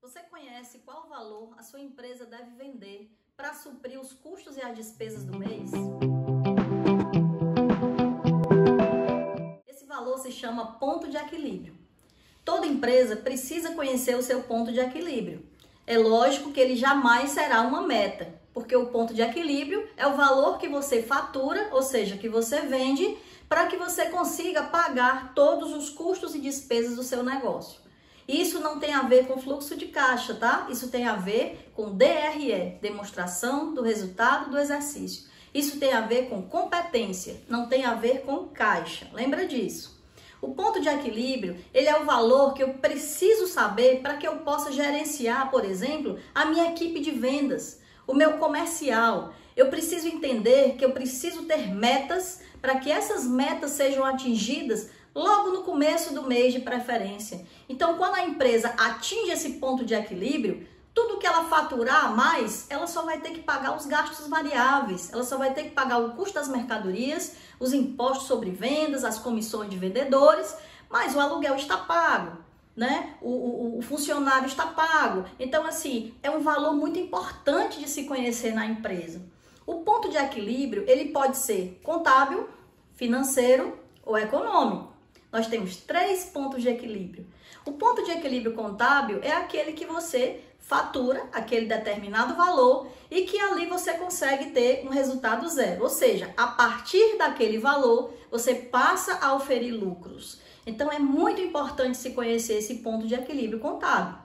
Você conhece qual valor a sua empresa deve vender para suprir os custos e as despesas do mês? Esse valor se chama ponto de equilíbrio. Toda empresa precisa conhecer o seu ponto de equilíbrio. É lógico que ele jamais será uma meta, porque o ponto de equilíbrio é o valor que você fatura, ou seja, que você vende, para que você consiga pagar todos os custos e despesas do seu negócio. Isso não tem a ver com fluxo de caixa, tá? Isso tem a ver com DRE, demonstração do resultado do exercício. Isso tem a ver com competência, não tem a ver com caixa. Lembra disso? O ponto de equilíbrio, ele é o valor que eu preciso saber para que eu possa gerenciar, por exemplo, a minha equipe de vendas, o meu comercial. Eu preciso entender que eu preciso ter metas para que essas metas sejam atingidas logo no começo do mês de preferência. Então, quando a empresa atinge esse ponto de equilíbrio, tudo que ela faturar a mais, ela só vai ter que pagar os gastos variáveis, ela só vai ter que pagar o custo das mercadorias, os impostos sobre vendas, as comissões de vendedores, mas o aluguel está pago, né? O funcionário está pago. Então, assim, é um valor muito importante de se conhecer na empresa. O ponto de equilíbrio, ele pode ser contábil, financeiro ou econômico. Nós temos 3 pontos de equilíbrio. O ponto de equilíbrio contábil é aquele que você fatura aquele determinado valor e que ali você consegue ter um resultado zero. Ou seja, a partir daquele valor, você passa a oferir lucros. Então, é muito importante se conhecer esse ponto de equilíbrio contábil.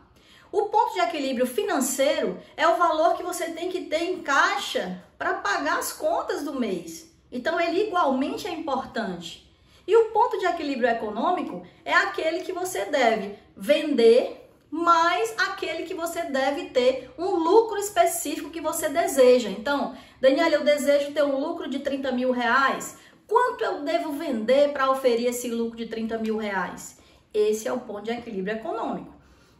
O ponto de equilíbrio financeiro é o valor que você tem que ter em caixa para pagar as contas do mês. Então, ele igualmente é importante. E o ponto de equilíbrio econômico é aquele que você deve vender, mais aquele que você deve ter um lucro específico que você deseja. Então, Daniela, eu desejo ter um lucro de 30 mil reais. Quanto eu devo vender para oferir esse lucro de 30 mil reais? Esse é o ponto de equilíbrio econômico.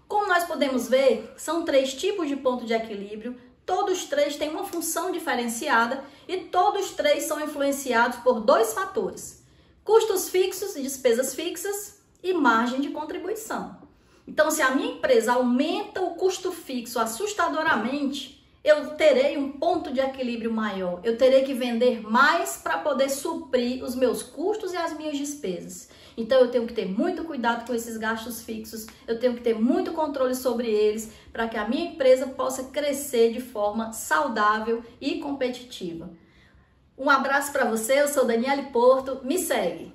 Como nós podemos ver, são 3 tipos de ponto de equilíbrio. Todos 3 têm uma função diferenciada e todos 3 são influenciados por 2 fatores: custos fixos e despesas fixas e margem de contribuição. Então, se a minha empresa aumenta o custo fixo assustadoramente, eu terei um ponto de equilíbrio maior. Eu terei que vender mais para poder suprir os meus custos e as minhas despesas. Então, eu tenho que ter muito cuidado com esses gastos fixos, eu tenho que ter muito controle sobre eles para que a minha empresa possa crescer de forma saudável e competitiva. Um abraço para você, eu sou Daniele Porto, me segue!